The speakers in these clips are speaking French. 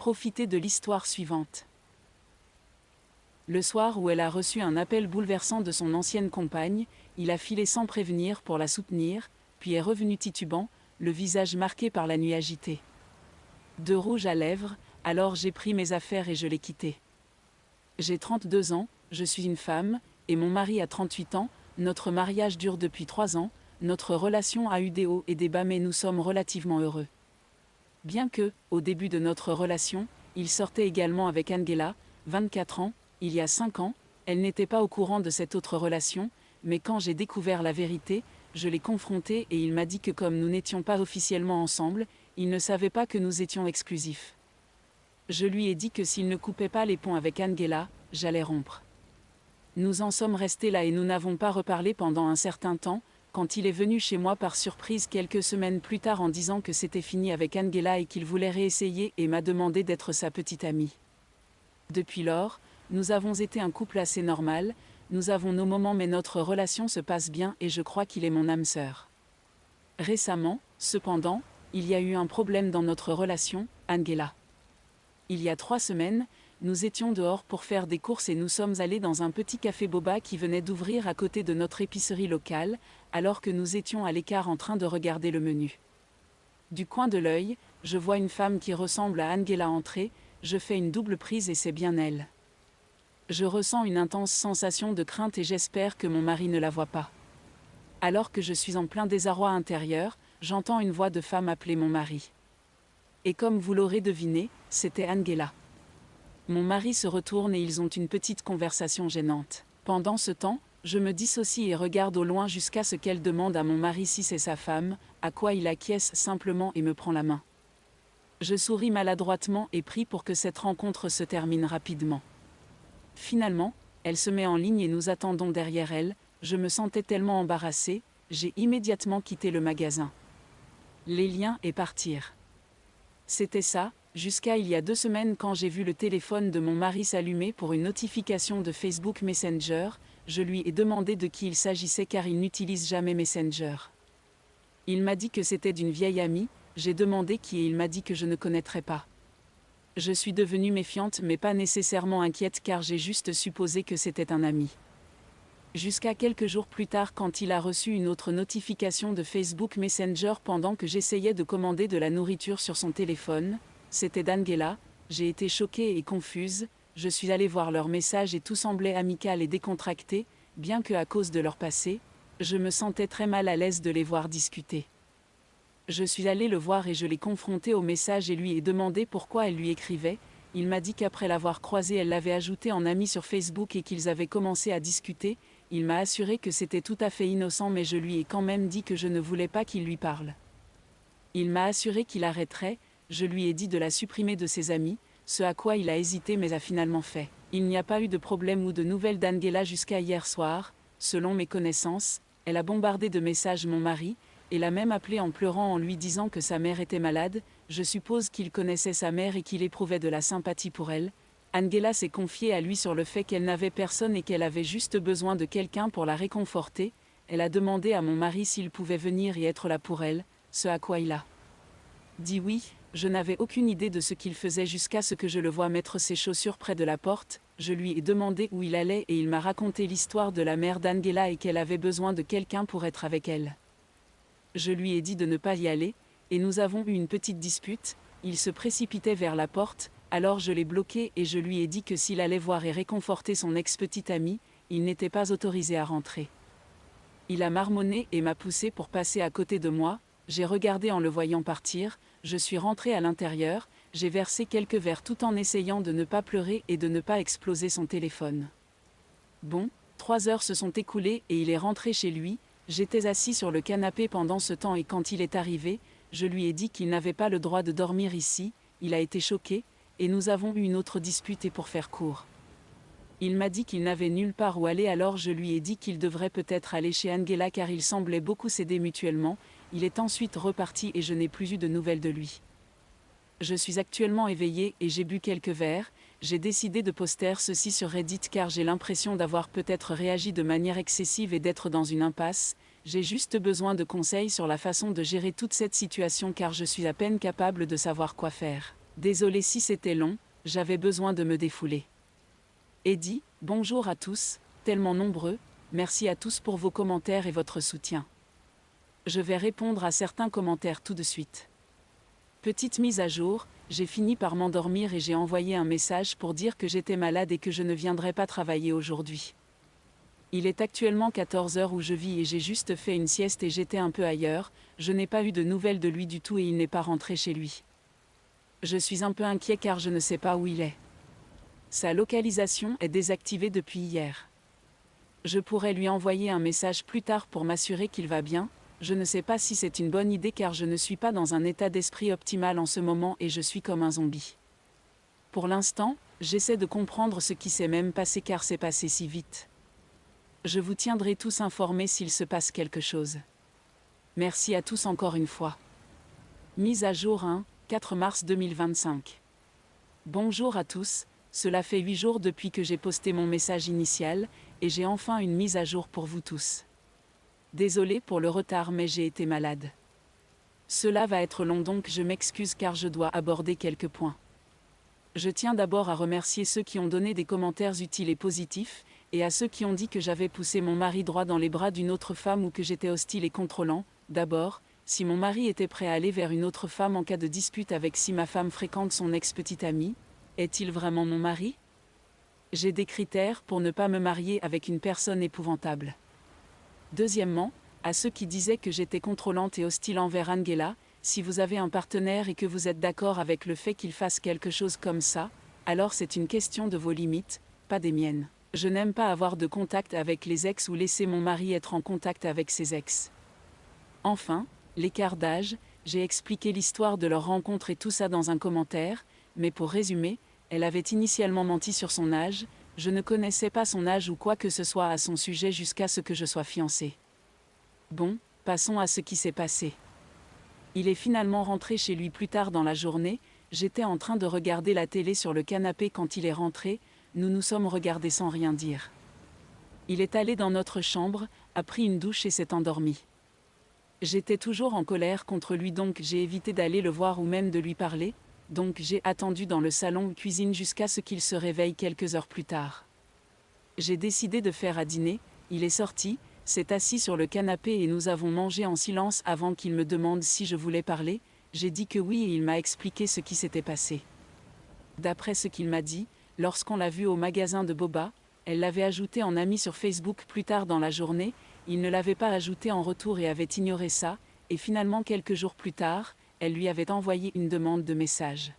Profitez de l'histoire suivante. Le soir où elle a reçu un appel bouleversant de son ancienne compagne, il a filé sans prévenir pour la soutenir, puis est revenu titubant, le visage marqué par la nuit agitée. De rouge à lèvres, alors j'ai pris mes affaires et je l'ai quitté. J'ai 32 ans, je suis une femme, et mon mari a 38 ans, notre mariage dure depuis 3 ans, notre relation a eu des hauts et des bas mais nous sommes relativement heureux. Bien que, au début de notre relation, il sortait également avec Angela, 24 ans, il y a 5 ans, elle n'était pas au courant de cette autre relation, mais quand j'ai découvert la vérité, je l'ai confronté et il m'a dit que comme nous n'étions pas officiellement ensemble, il ne savait pas que nous étions exclusifs. Je lui ai dit que s'il ne coupait pas les ponts avec Angela, j'allais rompre. Nous en sommes restés là et nous n'avons pas reparlé pendant un certain temps, quand il est venu chez moi par surprise quelques semaines plus tard en disant que c'était fini avec Angela et qu'il voulait réessayer et m'a demandé d'être sa petite amie. Depuis lors, nous avons été un couple assez normal, nous avons nos moments mais notre relation se passe bien et je crois qu'il est mon âme sœur. Récemment, cependant, il y a eu un problème dans notre relation, Angela. Il y a 3 semaines, nous étions dehors pour faire des courses et nous sommes allés dans un petit café boba qui venait d'ouvrir à côté de notre épicerie locale, alors que nous étions à l'écart en train de regarder le menu. Du coin de l'œil, je vois une femme qui ressemble à Angela entrer, je fais une double prise et c'est bien elle. Je ressens une intense sensation de crainte et j'espère que mon mari ne la voit pas. Alors que je suis en plein désarroi intérieur, j'entends une voix de femme appeler mon mari. Et comme vous l'aurez deviné, c'était Angela. Mon mari se retourne et ils ont une petite conversation gênante. Pendant ce temps, je me dissocie et regarde au loin jusqu'à ce qu'elle demande à mon mari si c'est sa femme, à quoi il acquiesce simplement et me prend la main. Je souris maladroitement et prie pour que cette rencontre se termine rapidement. Finalement, elle se met en ligne et nous attendons derrière elle, je me sentais tellement embarrassée, j'ai immédiatement quitté le magasin. Les liens et partir. C'était ça, jusqu'à il y a 2 semaines quand j'ai vu le téléphone de mon mari s'allumer pour une notification de Facebook Messenger, je lui ai demandé de qui il s'agissait car il n'utilise jamais Messenger. Il m'a dit que c'était d'une vieille amie, j'ai demandé qui et il m'a dit que je ne connaîtrais pas. Je suis devenue méfiante mais pas nécessairement inquiète car j'ai juste supposé que c'était un ami. Jusqu'à quelques jours plus tard quand il a reçu une autre notification de Facebook Messenger pendant que j'essayais de commander de la nourriture sur son téléphone, c'était d'Angela, j'ai été choquée et confuse, je suis allée voir leur message et tout semblait amical et décontracté, bien que à cause de leur passé, je me sentais très mal à l'aise de les voir discuter. Je suis allée le voir et je l'ai confronté au message et lui ai demandé pourquoi elle lui écrivait, il m'a dit qu'après l'avoir croisé elle l'avait ajouté en ami sur Facebook et qu'ils avaient commencé à discuter, il m'a assuré que c'était tout à fait innocent mais je lui ai quand même dit que je ne voulais pas qu'il lui parle. Il m'a assuré qu'il arrêterait, je lui ai dit de la supprimer de ses amis, ce à quoi il a hésité mais a finalement fait. Il n'y a pas eu de problème ou de nouvelles d'Angela jusqu'à hier soir, selon mes connaissances, elle a bombardé de messages mon mari, et l'a même appelé en pleurant en lui disant que sa mère était malade, je suppose qu'il connaissait sa mère et qu'il éprouvait de la sympathie pour elle. Angela s'est confiée à lui sur le fait qu'elle n'avait personne et qu'elle avait juste besoin de quelqu'un pour la réconforter, elle a demandé à mon mari s'il pouvait venir et être là pour elle, ce à quoi il a dit oui, je n'avais aucune idée de ce qu'il faisait jusqu'à ce que je le voie mettre ses chaussures près de la porte, je lui ai demandé où il allait et il m'a raconté l'histoire de la mère d'Angela et qu'elle avait besoin de quelqu'un pour être avec elle. Je lui ai dit de ne pas y aller, et nous avons eu une petite dispute, il se précipitait vers la porte, alors je l'ai bloqué et je lui ai dit que s'il allait voir et réconforter son ex-petite amie, il n'était pas autorisé à rentrer. Il a marmonné et m'a poussé pour passer à côté de moi, j'ai regardé en le voyant partir, je suis rentrée à l'intérieur, j'ai versé quelques verres tout en essayant de ne pas pleurer et de ne pas exploser son téléphone. Bon, 3 heures se sont écoulées et il est rentré chez lui, j'étais assis sur le canapé pendant ce temps et quand il est arrivé, je lui ai dit qu'il n'avait pas le droit de dormir ici, il a été choqué, et nous avons eu une autre dispute et pour faire court. Il m'a dit qu'il n'avait nulle part où aller alors je lui ai dit qu'il devrait peut-être aller chez Angela car ils semblaient beaucoup s'aider mutuellement, il est ensuite reparti et je n'ai plus eu de nouvelles de lui. Je suis actuellement éveillée et j'ai bu quelques verres, j'ai décidé de poster ceci sur Reddit car j'ai l'impression d'avoir peut-être réagi de manière excessive et d'être dans une impasse, j'ai juste besoin de conseils sur la façon de gérer toute cette situation car je suis à peine capable de savoir quoi faire. Désolé si c'était long, j'avais besoin de me défouler. Eddie, bonjour à tous, tellement nombreux, merci à tous pour vos commentaires et votre soutien. Je vais répondre à certains commentaires tout de suite. Petite mise à jour, j'ai fini par m'endormir et j'ai envoyé un message pour dire que j'étais malade et que je ne viendrais pas travailler aujourd'hui. Il est actuellement 14 h où je vis et j'ai juste fait une sieste et j'étais un peu ailleurs, je n'ai pas eu de nouvelles de lui du tout et il n'est pas rentré chez lui. Je suis un peu inquiet car je ne sais pas où il est. Sa localisation est désactivée depuis hier. Je pourrais lui envoyer un message plus tard pour m'assurer qu'il va bien. Je ne sais pas si c'est une bonne idée car je ne suis pas dans un état d'esprit optimal en ce moment et je suis comme un zombie. Pour l'instant, j'essaie de comprendre ce qui s'est même passé car c'est passé si vite. Je vous tiendrai tous informés s'il se passe quelque chose. Merci à tous encore une fois. Mise à jour 4 mars 2025. Bonjour à tous, cela fait 8 jours depuis que j'ai posté mon message initial, et j'ai enfin une mise à jour pour vous tous. Désolé pour le retard mais j'ai été malade. Cela va être long donc je m'excuse car je dois aborder quelques points. Je tiens d'abord à remercier ceux qui ont donné des commentaires utiles et positifs, et à ceux qui ont dit que j'avais poussé mon mari droit dans les bras d'une autre femme ou que j'étais hostile et contrôlant. D'abord, si mon mari était prêt à aller vers une autre femme en cas de dispute avec si ma femme fréquente son ex-petite amie, est-il vraiment mon mari? J'ai des critères pour ne pas me marier avec une personne épouvantable. Deuxièmement, à ceux qui disaient que j'étais contrôlante et hostile envers Angela, si vous avez un partenaire et que vous êtes d'accord avec le fait qu'il fasse quelque chose comme ça, alors c'est une question de vos limites, pas des miennes. Je n'aime pas avoir de contact avec les ex ou laisser mon mari être en contact avec ses ex. Enfin, l'écart d'âge, j'ai expliqué l'histoire de leur rencontre et tout ça dans un commentaire, mais pour résumer, elle avait initialement menti sur son âge, je ne connaissais pas son âge ou quoi que ce soit à son sujet jusqu'à ce que je sois fiancée. Bon, passons à ce qui s'est passé. Il est finalement rentré chez lui plus tard dans la journée, j'étais en train de regarder la télé sur le canapé quand il est rentré, nous nous sommes regardés sans rien dire. Il est allé dans notre chambre, a pris une douche et s'est endormi. J'étais toujours en colère contre lui donc j'ai évité d'aller le voir ou même de lui parler, donc j'ai attendu dans le salon ou cuisine jusqu'à ce qu'il se réveille quelques heures plus tard. J'ai décidé de faire à dîner, il est sorti, s'est assis sur le canapé et nous avons mangé en silence avant qu'il me demande si je voulais parler, j'ai dit que oui et il m'a expliqué ce qui s'était passé. D'après ce qu'il m'a dit, lorsqu'on l'a vu au magasin de Boba, elle l'avait ajouté en ami sur Facebook plus tard dans la journée, il ne l'avait pas ajouté en retour et avait ignoré ça, et finalement quelques jours plus tard, elle lui avait envoyé une demande de message.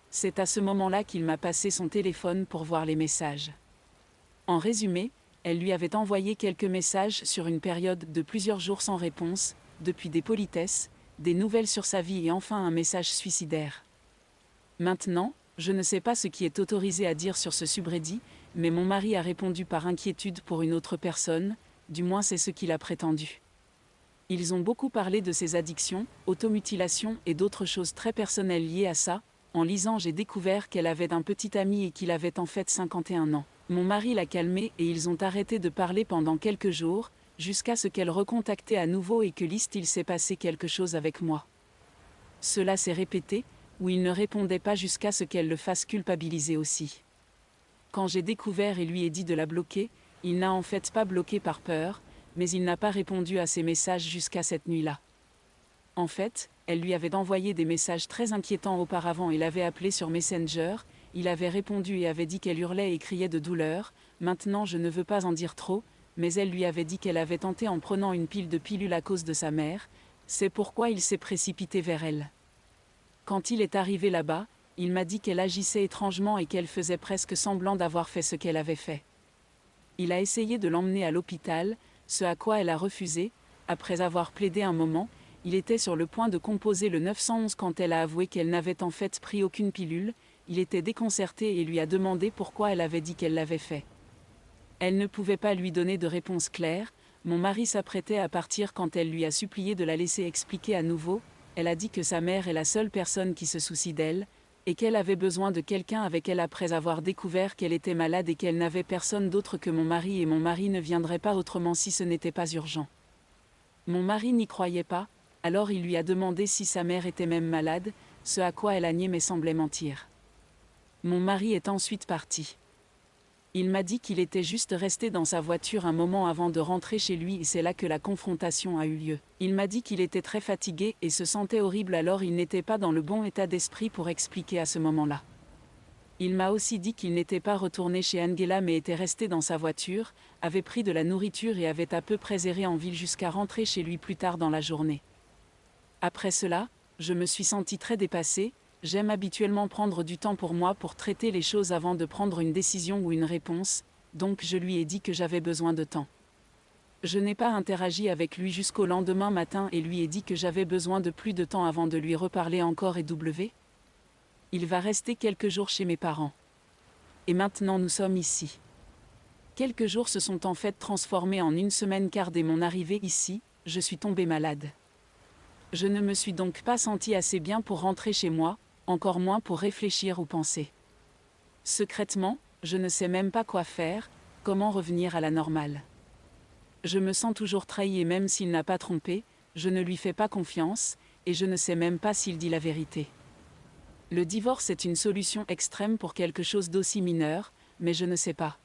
C'est à ce moment-là qu'il m'a passé son téléphone pour voir les messages. En résumé, elle lui avait envoyé quelques messages sur une période de plusieurs jours sans réponse, depuis des politesses, des nouvelles sur sa vie et enfin un message suicidaire. Maintenant, je ne sais pas ce qui est autorisé à dire sur ce subreddit, mais mon mari a répondu par inquiétude pour une autre personne, du moins c'est ce qu'il a prétendu. Ils ont beaucoup parlé de ses addictions, automutilation et d'autres choses très personnelles liées à ça. En lisant, j'ai découvert qu'elle avait un petit ami et qu'il avait en fait 51 ans. Mon mari l'a calmée et ils ont arrêté de parler pendant quelques jours, jusqu'à ce qu'elle recontactait à nouveau et que il s'est passé quelque chose avec moi. Cela s'est répété, où il ne répondait pas jusqu'à ce qu'elle le fasse culpabiliser aussi. Quand j'ai découvert et lui ai dit de la bloquer, il n'a en fait pas bloqué par peur, mais il n'a pas répondu à ses messages jusqu'à cette nuit-là. En fait, elle lui avait envoyé des messages très inquiétants auparavant et l'avait appelé sur Messenger, il avait répondu et avait dit qu'elle hurlait et criait de douleur, maintenant je ne veux pas en dire trop, mais elle lui avait dit qu'elle avait tenté en prenant une pile de pilules à cause de sa mère, c'est pourquoi il s'est précipité vers elle. Quand il est arrivé là-bas, il m'a dit qu'elle agissait étrangement et qu'elle faisait presque semblant d'avoir fait ce qu'elle avait fait. Il a essayé de l'emmener à l'hôpital, ce à quoi elle a refusé. Après avoir plaidé un moment, il était sur le point de composer le 911 quand elle a avoué qu'elle n'avait en fait pris aucune pilule, il était déconcerté et lui a demandé pourquoi elle avait dit qu'elle l'avait fait. Elle ne pouvait pas lui donner de réponse claire, mon mari s'apprêtait à partir quand elle lui a supplié de la laisser expliquer à nouveau, elle a dit que sa mère est la seule personne qui se soucie d'elle, et qu'elle avait besoin de quelqu'un avec elle après avoir découvert qu'elle était malade et qu'elle n'avait personne d'autre que mon mari et mon mari ne viendrait pas autrement si ce n'était pas urgent. Mon mari n'y croyait pas, alors il lui a demandé si sa mère était même malade, ce à quoi elle a nié mais semblait mentir. Mon mari est ensuite parti. Il m'a dit qu'il était juste resté dans sa voiture un moment avant de rentrer chez lui et c'est là que la confrontation a eu lieu. Il m'a dit qu'il était très fatigué et se sentait horrible alors il n'était pas dans le bon état d'esprit pour expliquer à ce moment-là. Il m'a aussi dit qu'il n'était pas retourné chez Angela mais était resté dans sa voiture, avait pris de la nourriture et avait à peu près erré en ville jusqu'à rentrer chez lui plus tard dans la journée. Après cela, je me suis sentie très dépassée. J'aime habituellement prendre du temps pour moi pour traiter les choses avant de prendre une décision ou une réponse, donc je lui ai dit que j'avais besoin de temps. Je n'ai pas interagi avec lui jusqu'au lendemain matin et lui ai dit que j'avais besoin de plus de temps avant de lui reparler encore et il va rester quelques jours chez mes parents. Et maintenant nous sommes ici. Quelques jours se sont en fait transformés en une semaine car dès mon arrivée ici, je suis tombée malade. Je ne me suis donc pas sentie assez bien pour rentrer chez moi, encore moins pour réfléchir ou penser. Secrètement, je ne sais même pas quoi faire, comment revenir à la normale. Je me sens toujours trahie et même s'il n'a pas trompé, je ne lui fais pas confiance, et je ne sais même pas s'il dit la vérité. Le divorce est une solution extrême pour quelque chose d'aussi mineur, mais je ne sais pas.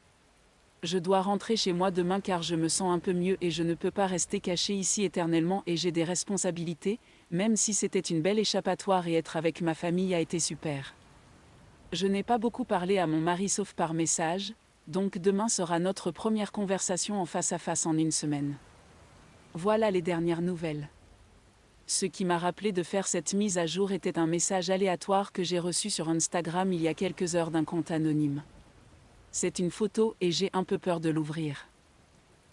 Je dois rentrer chez moi demain car je me sens un peu mieux et je ne peux pas rester cachée ici éternellement et j'ai des responsabilités, même si c'était une belle échappatoire et être avec ma famille a été super. Je n'ai pas beaucoup parlé à mon mari sauf par message, donc demain sera notre première conversation en face à face en une semaine. Voilà les dernières nouvelles. Ce qui m'a rappelé de faire cette mise à jour était un message aléatoire que j'ai reçu sur Instagram il y a quelques heures d'un compte anonyme. C'est une photo et j'ai un peu peur de l'ouvrir.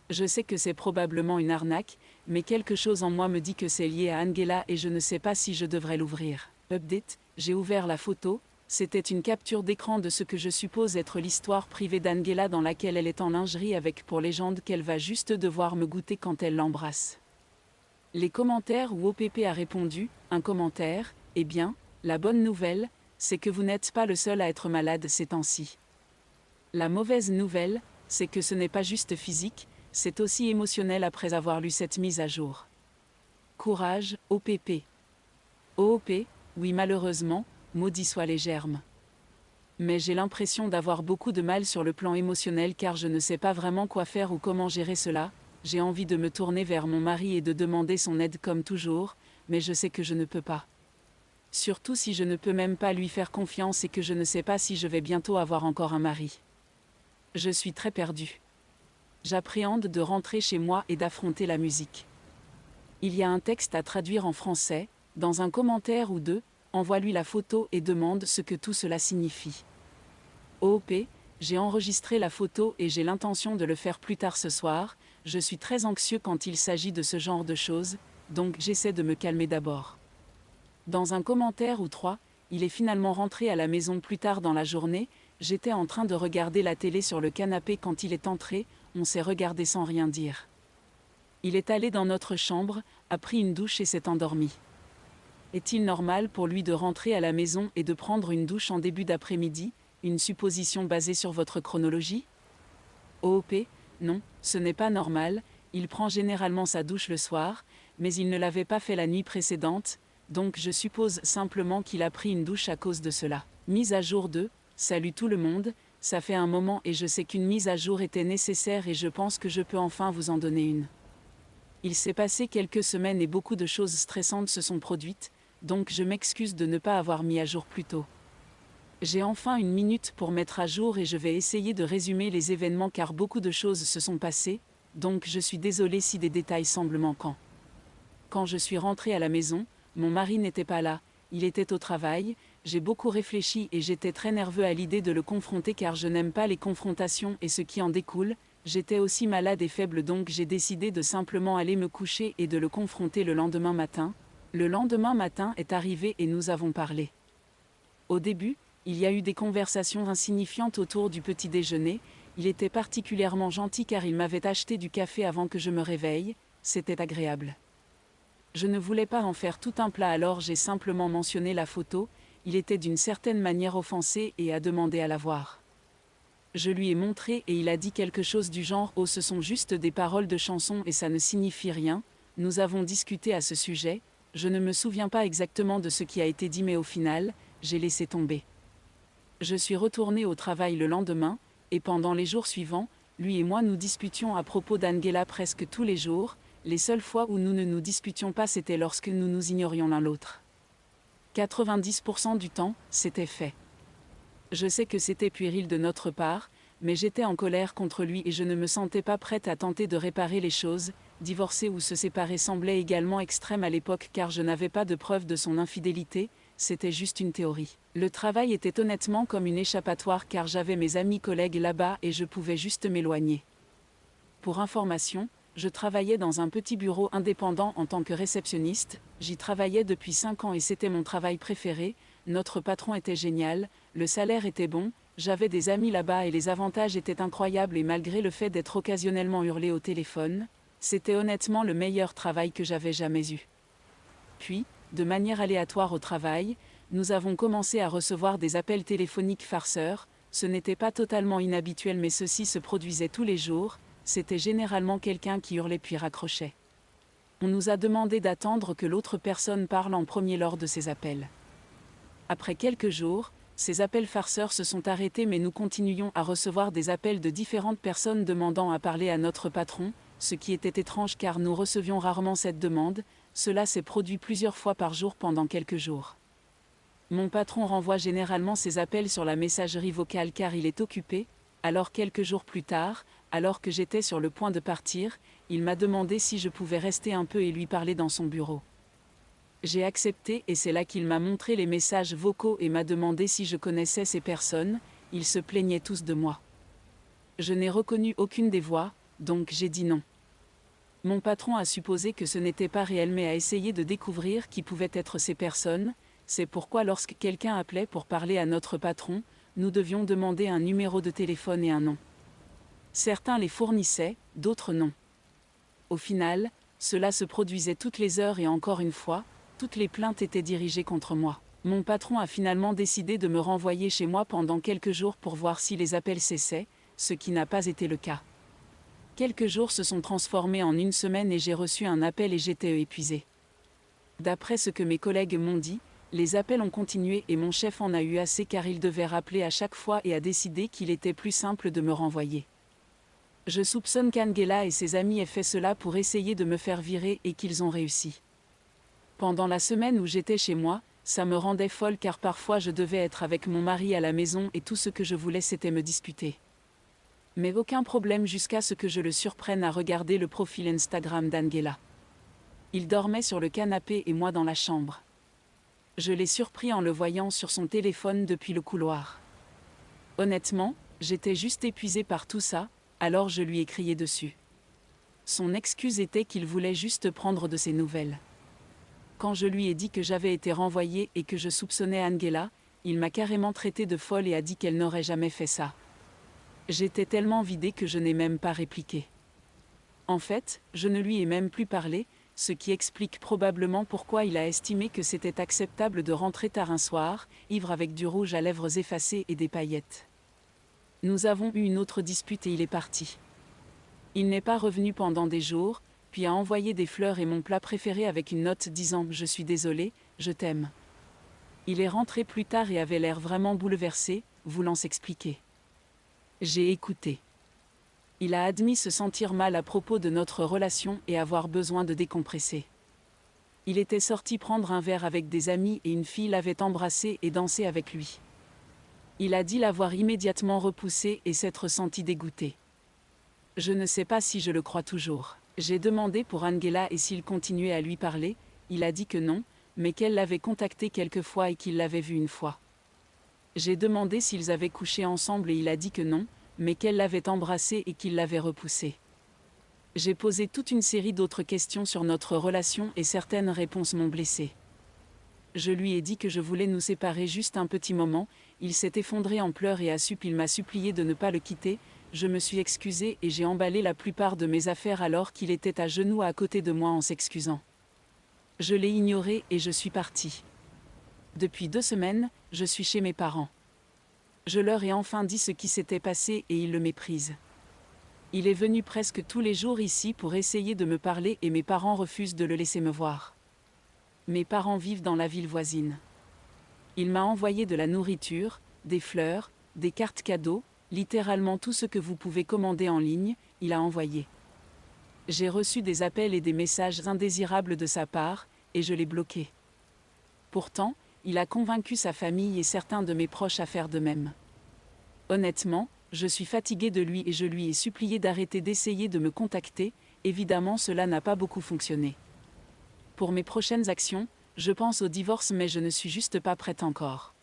Je sais que c'est probablement une arnaque, mais quelque chose en moi me dit que c'est lié à Angela et je ne sais pas si je devrais l'ouvrir. Update, j'ai ouvert la photo, c'était une capture d'écran de ce que je suppose être l'histoire privée d'Angela dans laquelle elle est en lingerie avec pour légende qu'elle va juste devoir me goûter quand elle l'embrasse. Les commentaires où OPP a répondu, un commentaire, eh bien, la bonne nouvelle, c'est que vous n'êtes pas le seul à être malade ces temps-ci. La mauvaise nouvelle, c'est que ce n'est pas juste physique, c'est aussi émotionnel après avoir lu cette mise à jour. Courage, OPP. OOP, oui malheureusement, maudits soient les germes. Mais j'ai l'impression d'avoir beaucoup de mal sur le plan émotionnel car je ne sais pas vraiment quoi faire ou comment gérer cela, j'ai envie de me tourner vers mon mari et de demander son aide comme toujours, mais je sais que je ne peux pas. Surtout si je ne peux même pas lui faire confiance et que je ne sais pas si je vais bientôt avoir encore un mari. Je suis très perdue. J'appréhende de rentrer chez moi et d'affronter la musique. Il y a un texte à traduire en français, dans un commentaire ou deux, envoie-lui la photo et demande ce que tout cela signifie. OOP, j'ai enregistré la photo et j'ai l'intention de le faire plus tard ce soir, je suis très anxieux quand il s'agit de ce genre de choses, donc j'essaie de me calmer d'abord. Dans un commentaire ou trois, il est finalement rentré à la maison plus tard dans la journée, j'étais en train de regarder la télé sur le canapé quand il est entré, on s'est regardé sans rien dire. Il est allé dans notre chambre, a pris une douche et s'est endormi. Est-il normal pour lui de rentrer à la maison et de prendre une douche en début d'après-midi, une supposition basée sur votre chronologie? OOP, non, ce n'est pas normal, il prend généralement sa douche le soir, mais il ne l'avait pas fait la nuit précédente, donc je suppose simplement qu'il a pris une douche à cause de cela. Mise à jour 2, salut tout le monde, ça fait un moment et je sais qu'une mise à jour était nécessaire et je pense que je peux enfin vous en donner une. Il s'est passé quelques semaines et beaucoup de choses stressantes se sont produites, donc je m'excuse de ne pas avoir mis à jour plus tôt. J'ai enfin une minute pour mettre à jour et je vais essayer de résumer les événements car beaucoup de choses se sont passées, donc je suis désolée si des détails semblent manquants. Quand je suis rentrée à la maison, mon mari n'était pas là, il était au travail, j'ai beaucoup réfléchi et j'étais très nerveux à l'idée de le confronter car je n'aime pas les confrontations et ce qui en découle, j'étais aussi malade et faible donc j'ai décidé de simplement aller me coucher et de le confronter le lendemain matin. Le lendemain matin est arrivé et nous avons parlé. Au début, il y a eu des conversations insignifiantes autour du petit déjeuner, il était particulièrement gentil car il m'avait acheté du café avant que je me réveille, c'était agréable. Je ne voulais pas en faire tout un plat alors j'ai simplement mentionné la photo, il était d'une certaine manière offensé et a demandé à la voir. Je lui ai montré et il a dit quelque chose du genre « Oh ce sont juste des paroles de chansons et ça ne signifie rien », nous avons discuté à ce sujet, Je ne me souviens pas exactement de ce qui a été dit mais au final, j'ai laissé tomber. Je suis retournée au travail le lendemain, et pendant les jours suivants, lui et moi nous disputions à propos d'Angela presque tous les jours. Les seules fois où nous ne nous disputions pas c'était lorsque nous nous ignorions l'un l'autre. 90% du temps, c'était fait. Je sais que c'était puéril de notre part, mais j'étais en colère contre lui et je ne me sentais pas prête à tenter de réparer les choses. Divorcer ou se séparer semblait également extrême à l'époque car je n'avais pas de preuve de son infidélité, c'était juste une théorie. Le travail était honnêtement comme une échappatoire car j'avais mes amis collègues là-bas et je pouvais juste m'éloigner. Pour information, je travaillais dans un petit bureau indépendant en tant que réceptionniste, j'y travaillais depuis 5 ans et c'était mon travail préféré, notre patron était génial, le salaire était bon, j'avais des amis là-bas et les avantages étaient incroyables et malgré le fait d'être occasionnellement hurlé au téléphone, c'était honnêtement le meilleur travail que j'avais jamais eu. Puis, de manière aléatoire au travail, nous avons commencé à recevoir des appels téléphoniques farceurs, ce n'était pas totalement inhabituel mais ceci se produisait tous les jours, c'était généralement quelqu'un qui hurlait puis raccrochait. On nous a demandé d'attendre que l'autre personne parle en premier lors de ces appels. Après quelques jours, ces appels farceurs se sont arrêtés mais nous continuions à recevoir des appels de différentes personnes demandant à parler à notre patron, ce qui était étrange car nous recevions rarement cette demande, cela s'est produit plusieurs fois par jour pendant quelques jours. Mon patron renvoie généralement ses appels sur la messagerie vocale car il est occupé, alors quelques jours plus tard, alors que j'étais sur le point de partir, il m'a demandé si je pouvais rester un peu et lui parler dans son bureau. J'ai accepté et c'est là qu'il m'a montré les messages vocaux et m'a demandé si je connaissais ces personnes, ils se plaignaient tous de moi. Je n'ai reconnu aucune des voix, donc j'ai dit non. Mon patron a supposé que ce n'était pas réel mais a essayé de découvrir qui pouvaient être ces personnes, c'est pourquoi lorsque quelqu'un appelait pour parler à notre patron, nous devions demander un numéro de téléphone et un nom. Certains les fournissaient, d'autres non. Au final, cela se produisait toutes les heures et encore une fois, toutes les plaintes étaient dirigées contre moi. Mon patron a finalement décidé de me renvoyer chez moi pendant quelques jours pour voir si les appels cessaient, ce qui n'a pas été le cas. Quelques jours se sont transformés en une semaine et j'ai reçu un appel et j'étais épuisée. D'après ce que mes collègues m'ont dit, les appels ont continué et mon chef en a eu assez car il devait rappeler à chaque fois et a décidé qu'il était plus simple de me renvoyer. Je soupçonne qu'Angela et ses amis aient fait cela pour essayer de me faire virer et qu'ils ont réussi. Pendant la semaine où j'étais chez moi, ça me rendait folle car parfois je devais être avec mon mari à la maison et tout ce que je voulais c'était me disputer. Mais aucun problème jusqu'à ce que je le surprenne à regarder le profil Instagram d'Angela. Il dormait sur le canapé et moi dans la chambre. Je l'ai surpris en le voyant sur son téléphone depuis le couloir. Honnêtement, j'étais juste épuisée par tout ça, alors je lui ai crié dessus. Son excuse était qu'il voulait juste prendre de ses nouvelles. Quand je lui ai dit que j'avais été renvoyée et que je soupçonnais Angela, il m'a carrément traitée de folle et a dit qu'elle n'aurait jamais fait ça. J'étais tellement vidée que je n'ai même pas répliqué. En fait, je ne lui ai même plus parlé, ce qui explique probablement pourquoi il a estimé que c'était acceptable de rentrer tard un soir, ivre avec du rouge à lèvres effacé et des paillettes. Nous avons eu une autre dispute et il est parti. Il n'est pas revenu pendant des jours, puis a envoyé des fleurs et mon plat préféré avec une note disant « Je suis désolé, je t'aime ». Il est rentré plus tard et avait l'air vraiment bouleversé, voulant s'expliquer. J'ai écouté. Il a admis se sentir mal à propos de notre relation et avoir besoin de décompresser. Il était sorti prendre un verre avec des amis et une fille l'avait embrassé et dansé avec lui. Il a dit l'avoir immédiatement repoussé et s'être senti dégoûté. Je ne sais pas si je le crois toujours. J'ai demandé pour Angela et s'il continuait à lui parler, il a dit que non, mais qu'elle l'avait contacté quelques fois et qu'il l'avait vu une fois. J'ai demandé s'ils avaient couché ensemble et il a dit que non, mais qu'elle l'avait embrassé et qu'il l'avait repoussé. J'ai posé toute une série d'autres questions sur notre relation et certaines réponses m'ont blessée. Je lui ai dit que je voulais nous séparer juste un petit moment, il s'est effondré en pleurs et il m'a supplié de ne pas le quitter, je me suis excusée et j'ai emballé la plupart de mes affaires alors qu'il était à genoux à côté de moi en s'excusant. Je l'ai ignoré et je suis partie. Depuis 2 semaines, je suis chez mes parents. Je leur ai enfin dit ce qui s'était passé et ils le méprisent. Il est venu presque tous les jours ici pour essayer de me parler et mes parents refusent de le laisser me voir. Mes parents vivent dans la ville voisine. Il m'a envoyé de la nourriture, des fleurs, des cartes cadeaux, littéralement tout ce que vous pouvez commander en ligne, il a envoyé. J'ai reçu des appels et des messages indésirables de sa part, et je l'ai bloqué. Pourtant, il a convaincu sa famille et certains de mes proches à faire de même. Honnêtement, je suis fatiguée de lui et je lui ai supplié d'arrêter d'essayer de me contacter, évidemment cela n'a pas beaucoup fonctionné. Pour mes prochaines actions, je pense au divorce mais je ne suis juste pas prête encore.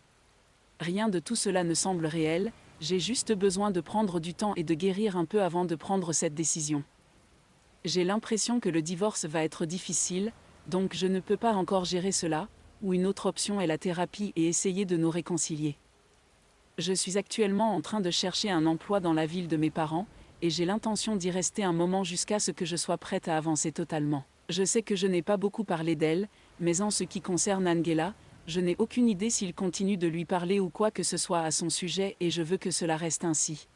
Rien de tout cela ne semble réel, j'ai juste besoin de prendre du temps et de guérir un peu avant de prendre cette décision. J'ai l'impression que le divorce va être difficile, donc je ne peux pas encore gérer cela, ou une autre option est la thérapie et essayer de nous réconcilier. Je suis actuellement en train de chercher un emploi dans la ville de mes parents, et j'ai l'intention d'y rester un moment jusqu'à ce que je sois prête à avancer totalement. Je sais que je n'ai pas beaucoup parlé d'elle, mais en ce qui concerne Angela, je n'ai aucune idée s'il continue de lui parler ou quoi que ce soit à son sujet et je veux que cela reste ainsi.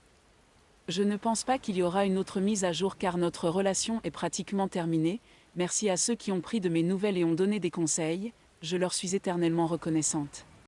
Je ne pense pas qu'il y aura une autre mise à jour car notre relation est pratiquement terminée, merci à ceux qui ont pris de mes nouvelles et ont donné des conseils, je leur suis éternellement reconnaissante.